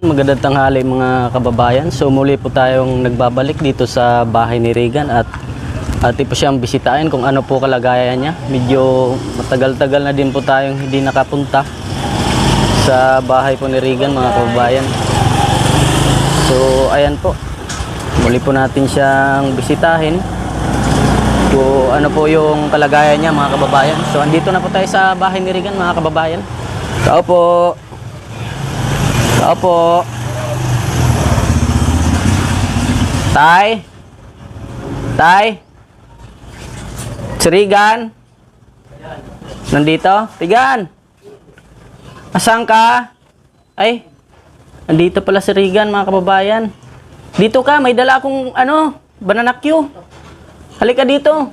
magandang tanghali mga kababayan. So muli po tayong nagbabalik dito sa bahay ni Regan at po siyang bisitahin kung ano po kalagayan niya. Medyo matagal-tagal na din po tayong hindi nakapunta sa bahay po ni Regan mga kababayan. So ayan po, muli po natin siyang bisitahin kung ano po yung kalagayan niya mga kababayan. So andito na po tayo sa bahay ni Regan mga kababayan. Tao po. Tao po. Tay. Tay. Si Regan. Nandito? Regan. Asan ka? Ay. Nandito pala si Regan mga kababayan. Dito ka, may dala akong banana Q. Halika dito.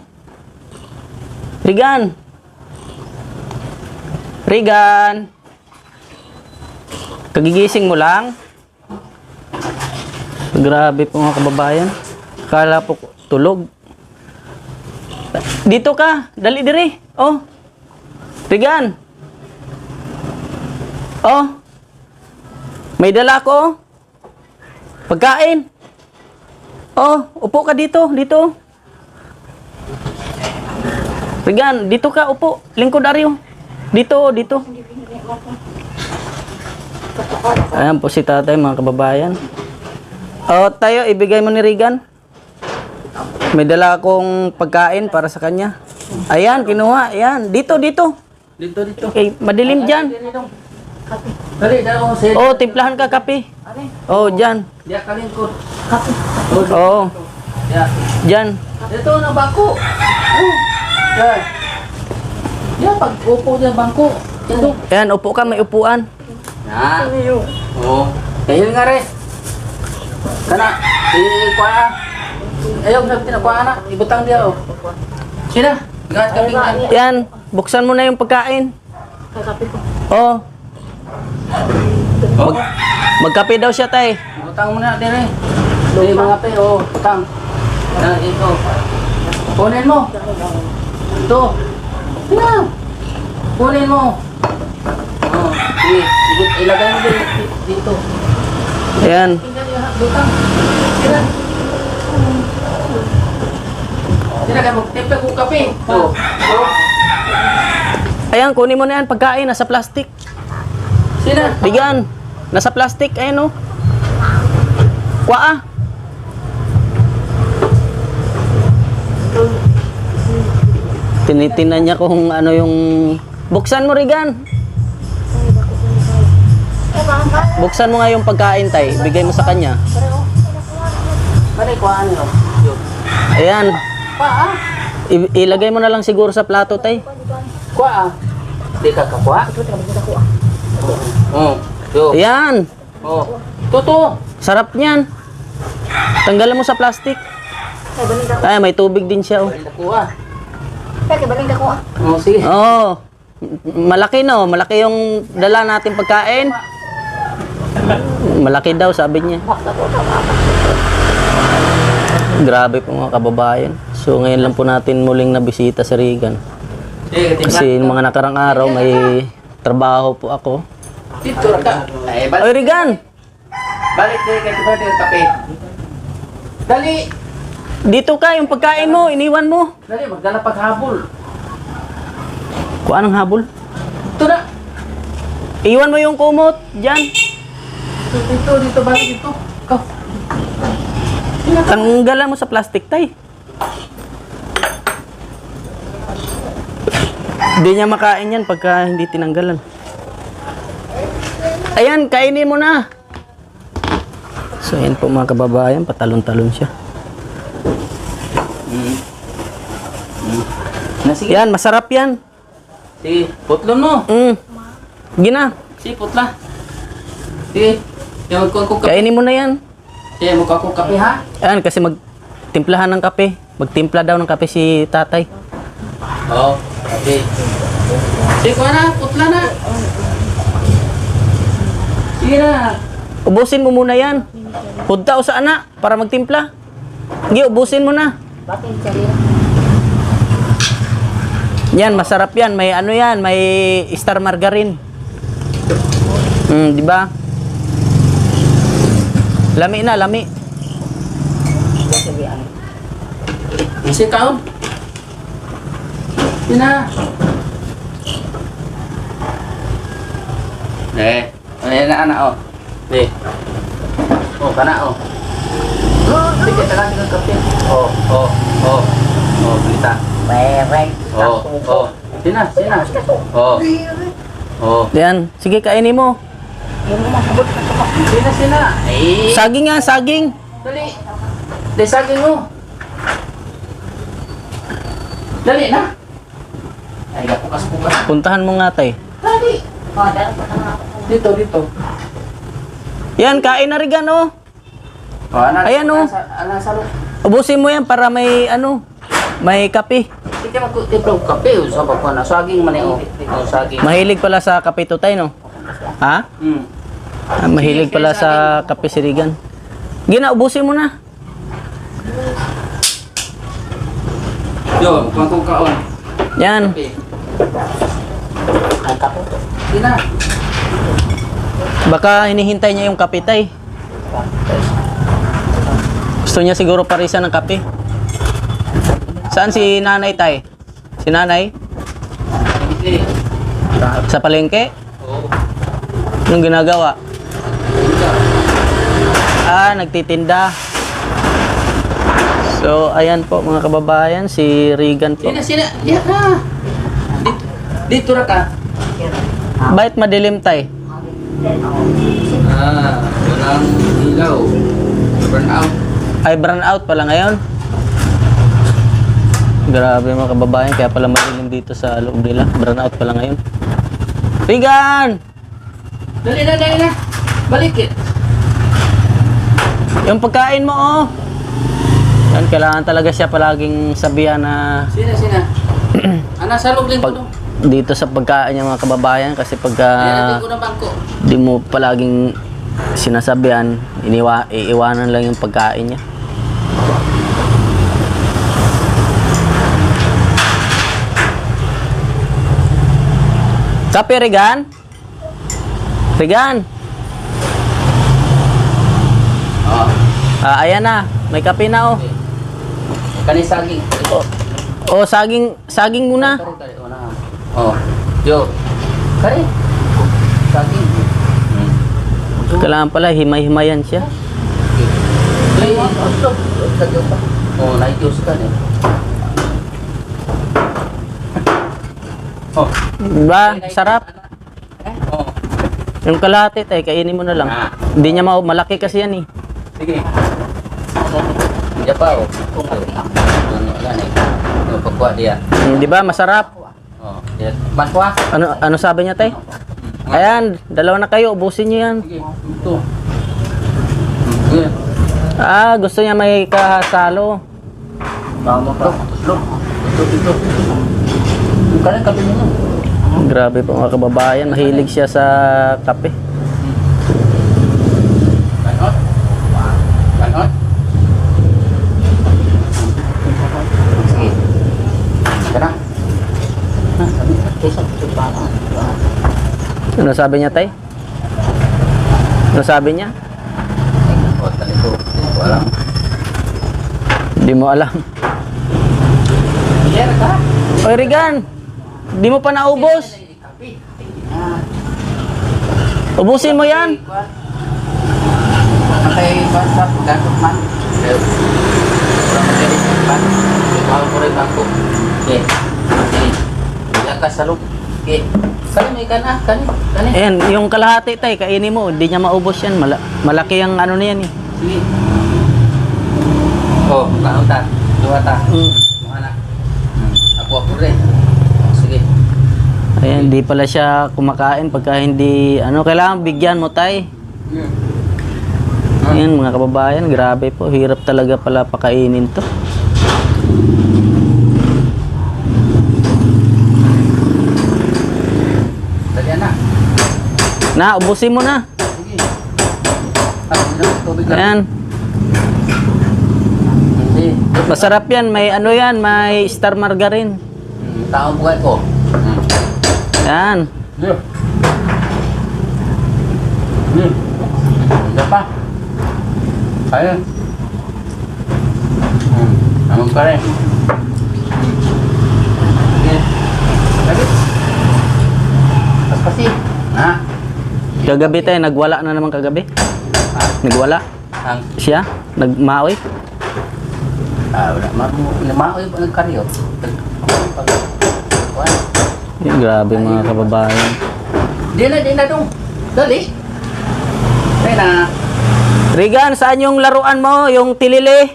Regan. Regan. Kagigising mo lang? Grabe po mga kababayan. Akala po tulog. Dito ka. Dali diri. Oh. Regan. Oh. May dala ko. Pagkain. Oh. Upo ka dito. Dito. Regan. Dito ka. Upo. Lingkod Aryo. Dito. Dito. Ayan po si tatay mga kababayan. O tayo, ibigay mo ni Regan. May dala akong pagkain para sa kanya. Ayan, kinuha. Ayan, dito. Dito. Okay, madilim dyan. Dali, Oh, timplahan ka kape. Oh, dyan. Dia kalin ko. Oh, dyan. Ito na bangko. Yan. Ya, pag upo dyan bangko. Ito. Ayan, upo ka, may upuan. Na. Oh. Kahil nga rin. Kana, kuha. Ayaw, sabi na kuha na. Ibutang dia, oh. Sina? Gat kami nga. Ayan, buksan mo na yung pagkain. Oh. Magkape daw siya, tay. Butang mo na, dire. Dire mga pe, oh. Butang. Yan, ito. Kunin mo. Ito. Sina? Kunin mo. Oh, sige. Ilagay mo dito. Ayan. Butang. Sina? Sina ka magtimpla kong kape. Ito. Ayan, kunin mo na yan. Pagkain, nasa plastic. Sina? Regan, nasa plastic. Ayan, oh. Kuha. Tinitinan niya kung ano yung... Buksan mo, Regan. Buksan mo nga yung pagkain, tay. Bigay mo sa kanya. Mari, kuhaan nyo. Ayan. Kuha. Ilagay mo na lang siguro sa plato, tay. Kuha. Di ka kakuha? Oh. Yo. Ayan. Oh. Tuto. Sarap niyan. Tanggalan mo sa plastic. Ay, may tubig din siya, oh. Balik kuha. Baling ka ko ah. Oh, sige. Oh. Malaki, no? Malaki yung dala natin pagkain. Malaki daw, sabi niya. Grabe po mga kababayan. So ngayon lang po natin muling nabisita si Regan. Kasi yung mga nakarang araw may trabaho po ako. Dito ka. Ay, Oy, Regan! balik din kay Tiba ng kape. Dali. Dito ka, yung pagkain mo, iniwan mo. Dali, magdala paghabol. Kuha ng habol. Ito na. Iwan mo yung kumot, dyan. Dito, balik dito. Go. Tanggalan mo sa plastic, tay. Hindi niya makain yan pagka hindi tinanggalan. Ayan, kainin mo na. So, ayan po mga kababayan, patalon-talon siya. Sige. Yan, masarap yan. Sige, putlon mo. Gina, Sige, putla. Sige. Yung magkuhan ko kape. kainin mo na yan. Sige, magkuhan ko kape ha. Ayan, kasi magtimplahan ng kape. Magtimpla daw ng kape si tatay. Oo, kape. Sige, kuha na. Putla na. Sige na. Ubusin mo muna yan. Punta o sa anak para magtimpla. Sige, ubusin mo na. Bakit sarili? Yan, masarap yan. May ano yan, may star margarine. Di ba? Lami na, lami. Isi kaon. Yun na. Ayan na anak, oh. Oh, kana, oh. Sige, taga ng kape. Oh, balita. Sina. Yan, sige kainin mo. Sina. Saging nga, saging. Dali. Dali, saging mo. Dali na. Ay, pukas. Puntahan mo nga tay. Dali. Dito. Yan, kain na Regan oh. Oh, anak. Ayan, oh. Anak, salo. Ubusin mo yan para may may kape. Hindi mo tipro kape, sa bako na saging man oh. Saging. Mahilig pala sa kape to tay no? Ha? Mahilig pala sa kape si Regan. Gina, ubusin mo na. Yo, kuha kaon. Yan. Ang kape. Sina. Baka hinihintay niya yung kape tay. Gusto niya siguro parisan ng kape. Saan si nanay tay? Si nanay? Sa palengke? Oo. Anong ginagawa? Nagtitinda. So, ayan po mga kababayan, si Regan po. Sina. Yan na. Dito ra ka. Bakit madilim tay? Walang ilaw. Burn out. Ay, brown out pala ngayon. Grabe mga kababayan, kaya pala madilim dito sa loob nila. Brown out pala ngayon. Regan! Dali na. Balik eh. Yung pagkain mo oh. Yan, kailangan talaga siya palaging sabihan na Sina. Ana, salog lang ko. dito sa pagkain niya mga kababayan kasi pagka Ayan, ko na bangko. di mo palaging sinasabihan, iiwanan lang yung pagkain niya. Kape, Regan? Regan? Oo. Ayan na. May kape na oh. Kani saging. Oh, saging muna. Oh. Yo. Kani. Saging. Kailangan pala himay-himayan siya. Oh, naik-juice ka eh. Oh. Diba? Sarap. Oh. Yung kalahati, kainin mo na lang. Hindi niya malaki kasi yan eh. Sige. Dia pa oh. Ano yan eh. Ano pagkuha dia. Di ba? Masarap. Oh, dia bantuah. Ano sabi niya, tay? Ayan, dalawa na kayo. Ubusin niyo yan. Sige, ito. Gusto niya may kasalo. Tama ka. Tuslog. Ito. Yung kanan kape mo na. Grabe po mga kababayan. Mahilig siya sa kape. Banot. Sige. Kana. Ano sabi niya, tay? Ano sabi niya? Oh, tali ko. Wala. Hindi mo alam. Share ka? Oy, Regan! Di mo pa naubos. Ubusin mo yan. Kay WhatsApp, ganto man. Kurang magaling man. Ikaw ko rin ako. Okay. Diyan ka sa loob. Okay. Kani may kana, kani. Ayan, yung kalahati, tay, kainin mo. Hindi niya maubos yan. Malaki ang ano na yan eh. Sige. Oh, kaon ta. Duha ta. Mga na. Ako rin. Sige. Ayan, di pala siya kumakain pagka hindi, kailangan bigyan mo, tay. Ayan, mga kababayan, grabe po. Hirap talaga pala pakainin to. Dali na. Na, ubusin mo na. Sige. Tubig lang. Ayan. Sige. Masarap yan. May may star margarine. Taong buhay ko. Ayan. Diyan pa. Ayun. Naman pa rin. Sige. Lagi. Paspasi. Ha? Kagabi tayo, nagwala na naman kagabi. Ha? Nagwala. Ang... Siya, nagmaoy. Wala. Maoy ba nagkaryo? Grabe mga kababayan. Di na dong. Dali. Ay na. Regan, saan yung laruan mo? Yung tilili?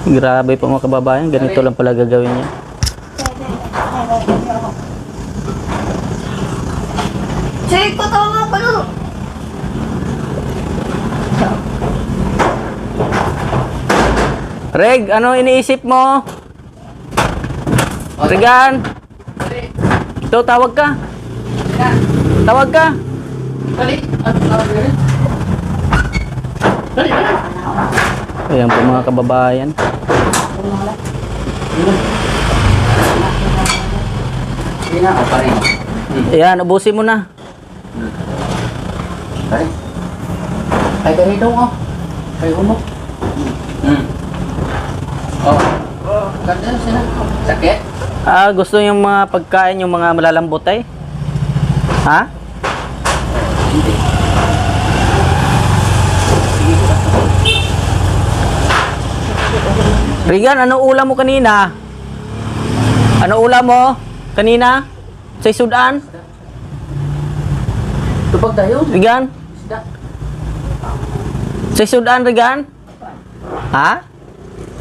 Grabe po mga kababayan. Ganito lang pala gagawin niya. Sige ko tawa nga pala. Reg, ano iniisip mo? Regan, Dali. ito tawag ka. Tawag ka. Dali. Dali. Dali. Ayan po mga kababayan. Sige na. O, parin. Ayan, ubusin mo na. Parin. Ay, ganito oh. Ay, umok. Oh. Ganda na sila. Sakit? Gusto yung mga pagkain, yung mga malalambot ay? Ha? Hindi. Regan, ano ulam mo kanina? Ano ulam mo kanina? Sa sudan? Tupag tayo. Regan? Isda. Sa sudan, Regan? Ha?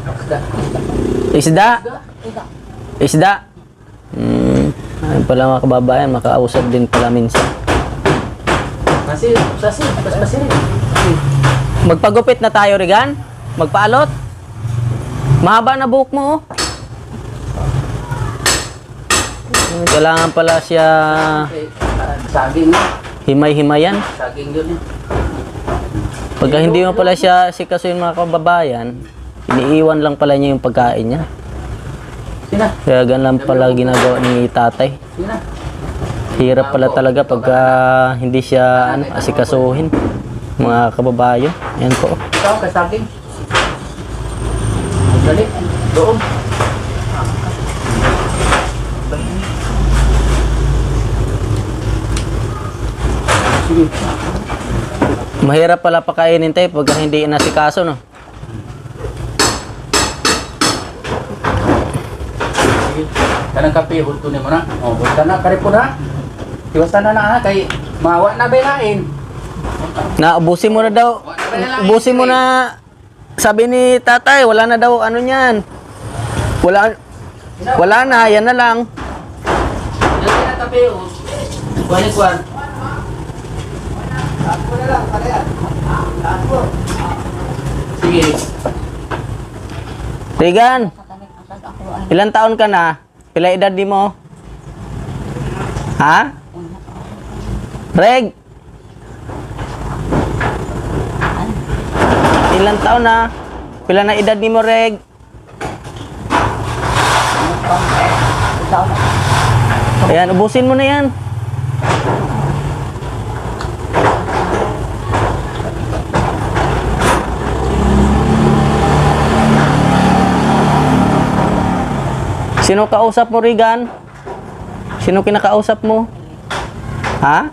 Isda. Isda? Isda. Isda? Ayun pala mga kababayan, makausap din pala minsan. Masih, bas-basi rin. Magpagupit na tayo, Regan? Magpaalot? Mahaba na buhok mo, oh. Kailangan pala siya Saging na. himay-himayan. Saging yun eh. Pagka hindi mo pala siya sikasuin mga kababayan, iniiwan lang pala niya yung pagkain niya. Sina. Kaya ganun pala ginagawa ni tatay. Sina. Hirap pala talaga pagka hindi siya asikasuhin. Mga kababayan. Yan po. Ikaw, kasaging. Dali. Doon. Sige. Mahirap pala pakainin tayo pagka hindi inasikaso, no? Sige. Kanang kape, hutunin mo na. O, hutan na, karipon na. Iwasan na na, kay mawa na belain. Na, ubusin mo na daw. Ubusin mo na. Sabi ni tatay, wala na daw ano niyan. Wala na, yan na lang. Yan na kape, o. Kuwan. Sige. Regan, ilang taon ka na? Pila edad di mo? Ha? Reg? Ilang taon na? Pila na edad ni mo, Reg? Ayan, ubusin mo na yan. Sino kausap mo, Regan? Sino kinakausap mo? Ha?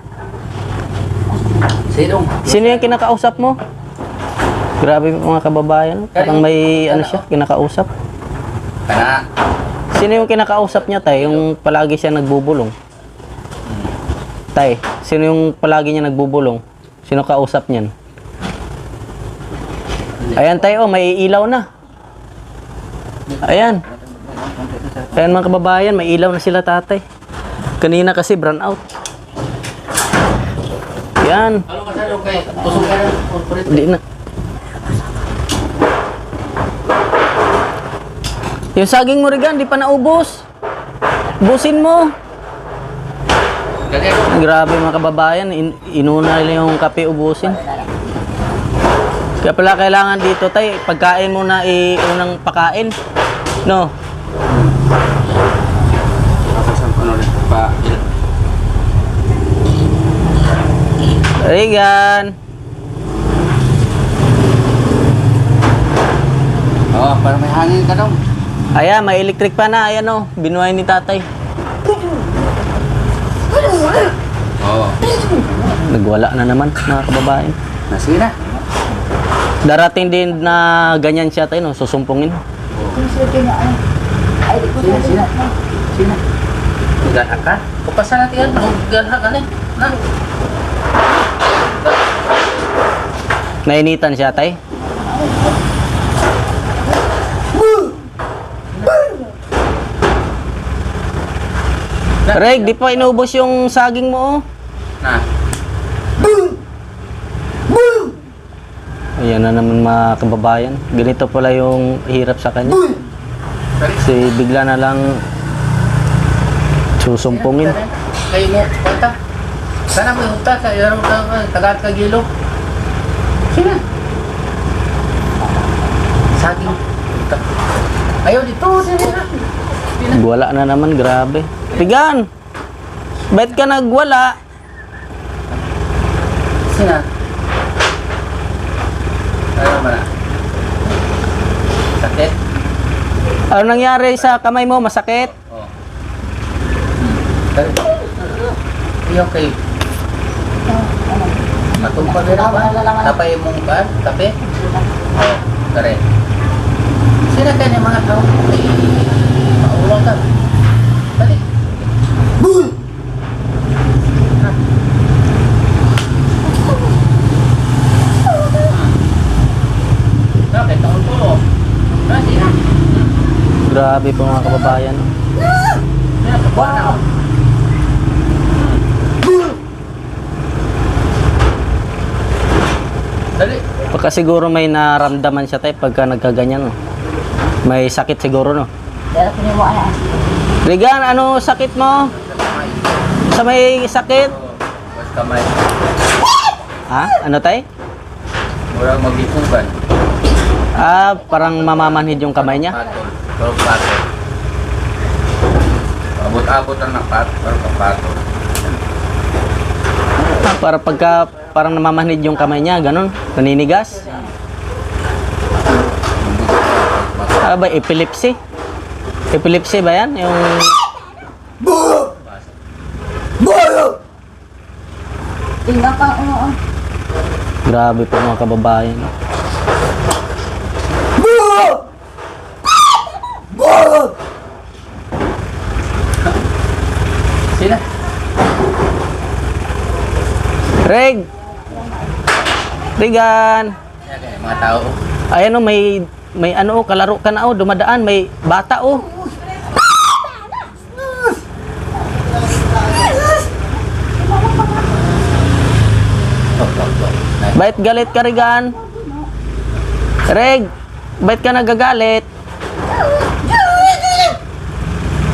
Sinong? Sino yung kinakausap mo? Grabe mga kababayan. Parang may ano siya, kinakausap. Kana. Sino yung kinakausap niya, tay? Yung palagi siya nagbubulong. Tay, sino yung palagi niya nagbubulong? Sino kausap niyan? Ayan, tay, oh, may ilaw na. Ayan. Ayan mga kababayan, may ilaw na sila, tatay. Kanina kasi brown out. Yan. Ano ka sa kay tusok ka na corporate. Hindi na. Yung saging mo, Regan, di pa naubos. Ubusin mo. Dali. Grabe mga kababayan, inuna nila yung kape ubusin. Kaya pala kailangan dito, tay, pagkain mo na unang pakain. No? Ano rin pa. Regan. Oo, para may hangin ka daw. Ayan, may electric pa na. Ayan o, binuhay ni tatay. Oo. Nagwala na naman, mga kababayan. Sige na. Darating din na ganyan siya tayo, no? Susumpungin. Sina. Gana ka? Kupasan natin yan. Gana ka na. Nainitan siya tay. Reg, di pa inubos yung saging mo oh. Na. Ayan na naman mga kababayan. Ganito pala yung hirap sa kanya. Kasi bigla na lang susumpungin. Kayo mo, punta. Sana mo yung ka, tagat ka gilo. Sina. Saging. Ayaw dito, sina. Wala na naman, grabe. Pigan! Ba't ka nagwala? Sina. Ano ba na? Sakit? Ano nangyari sa kamay mo? Masakit? Oo. Ayaw kayo. Matumpag rin ba? Tapay mong ba? Tape? Oo. Kare. Sina ka ng mga tao? Maulang ka. Balik. Bakit? Taon po. Sina. Grabe po mga kababayan. Sina, kabuhan na ako. Dali. Pagka siguro may naramdaman siya tayo pagka nagkaganyan. No? May sakit siguro no? Dala ko niyo mo ana. Regan, ano sakit mo? Sa may sakit? Bas kamay. Ha? Ano tay? Murang mag-ipugan. Ah, parang mamamanhid yung kamay niya. Patol. Pero patol. Abot-abot ang nakpat. Pero kapatol. Ah, para pagka parang namamanhid yung kamay niya, ganun, naninigas. Ah, ba, epilepsy? Epilepsy ba yan? Yung... Tingnan ka ano. Grabe po mga kababayan. Sina? Reg! Regan! Yan kaya mga tao. Ayan o, may ano, kalaro ka na o, dumadaan, may bata o. Bait galit ka, Regan? Reg! Bait ka nagagalit?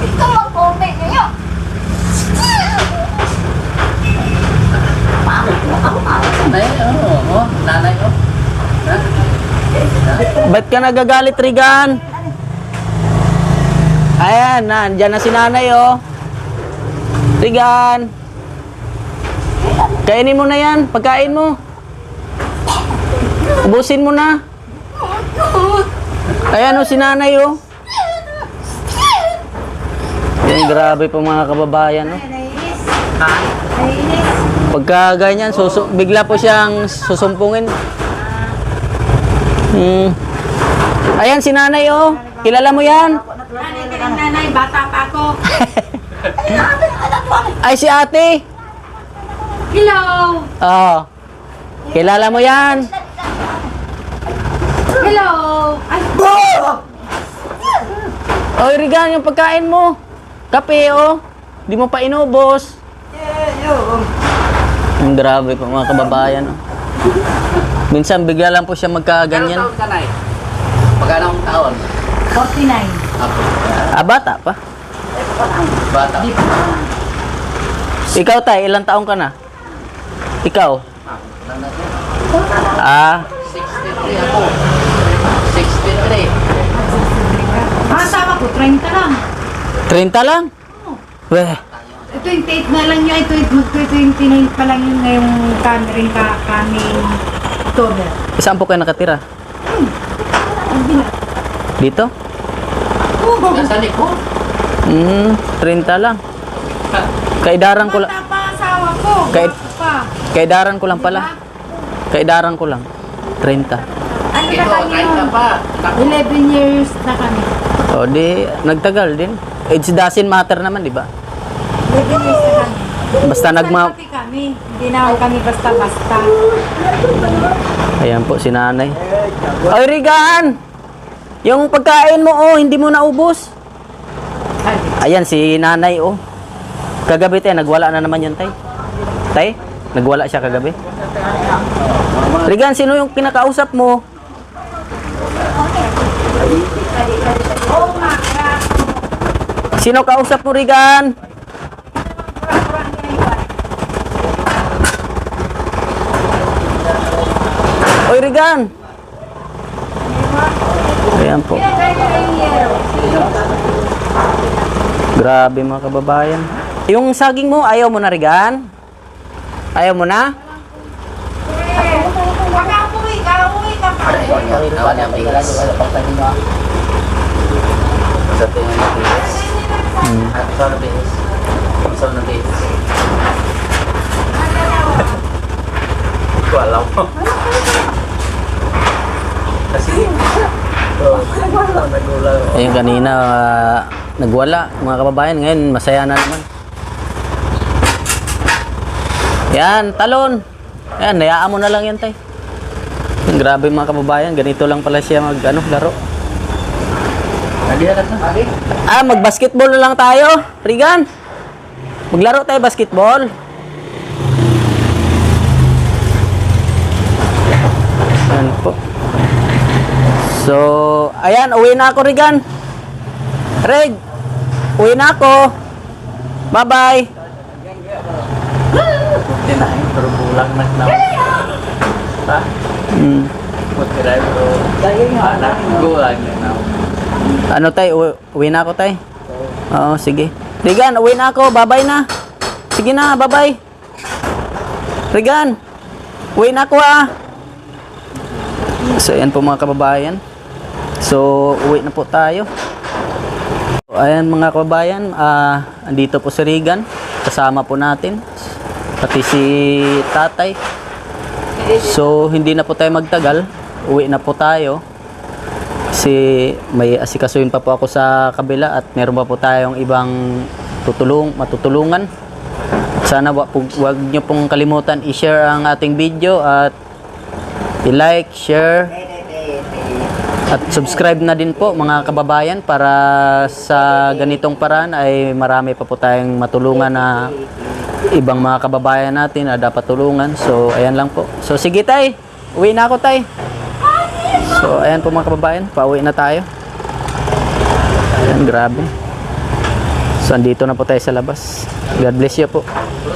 Ito mag-comment niyo. Nanay, nanay, Ba't ka nagagalit, Regan? Ayan, nandyan na si nanay, oh. Regan. Kainin mo na yan. Pagkain mo. Ubusin mo na. Ayan, oh, si nanay, oh. Yan, grabe po mga kababayan, oh. Naiinis. Ha? Naiinis. Pagka ganyan, bigla po siyang susumpungin. Ayan, si nanay, oh. Kilala mo yan? Nanay ka ng nanay, bata pa ako. Ay, si ate. Hello. Oh. Kilala mo yan? Hello. Ay, Oy, Regan, yung pagkain mo. Kape, oh. Di mo pa inubos. Ang grabe po mga kababayan, oh. Minsan bigla lang po siya magkaganyan. Anong taon ka, Nay? Magkano ang taon? 49. Ako. Ah, bata pa. Bata. Ikaw, tay, ilang taong ka na? Ikaw? Ah, 63 ako. 63. Ang asawa ko, 30 lang. 30 lang? Weh, 28 na lang niya, ito mag-29 pa lang yun ngayong kaming October. saan po kayo nakatira? Dito? Nasa likod. 30 lang. Kaidaran ko lang. Bata pa asawa ko. Kahit- Bata pa. Kaidaran ko lang pala. Kaidaran ko lang. 30. Ano Ito, na kami 30 yun? pa. Naku. 11 years na kami. O di, nagtagal din. Age doesn't matter naman, di ba? 11 years na kami. Basta Pati kami. Hindi naman kami basta-basta. Ayan po, si nanay. Oy, Regan! Yung pagkain mo, oh, hindi mo naubos. Ayan, si nanay, oh. Kagabi, tay, nagwala na naman yun, tay. Tay, nagwala siya kagabi. Regan, sino yung kinakausap mo? Sino kausap mo, Regan? Oy, Regan! Ayan po. Grabe mga kababayan. Yung saging mo, ayaw mo na, Regan? Ayaw mo na? Uwi ka pa. Awan ang bigas. Sa tingin ng bigas. Saan na bigas? Saan na bigas? Hindi ko alam. Kasi, nagulang. Ayun, kanina, nagwala, mga kababayan. Ngayon, masaya na naman. Yan, talon. Yan, hayaan mo na lang yan, tay. Grabe mga kababayan, ganito lang pala siya laro. Mag-basketball na lang tayo. Regan, maglaro tayo basketball. Yan po. So, ayan, uwi na ako, Regan. Reg, uwi na ako. Bye-bye. Tinahin, pero bulang na na. Ha? Magkiray, pero anak, bulang na na. Ano tay, uwi na ako tay? Oo, sige. Regan, uwi na ako, bye-bye na. Sige na, bye-bye. Regan, uwi na ako ah. So, ayan po mga kababayan. So, uwi na po tayo. So, ayan mga kababayan, andito po si Regan. Kasama po natin. Pati si tatay. So, hindi na po tayo magtagal. Uwi na po tayo. Kasi may asikasuhin pa po ako sa kabila at meron pa po tayong ibang matutulungan. Sana wag nyo pong kalimutan i-share ang ating video at i-like, share at subscribe na din po mga kababayan para sa ganitong paraan ay marami pa po tayong matulungan na ibang mga kababayan natin na dapat tulungan. So ayan lang po. So sige tay, uwi na ako tay. So ayan po mga kababayan, pauwi na tayo. Ayan, grabe. So andito na po tayo sa labas. God bless you po.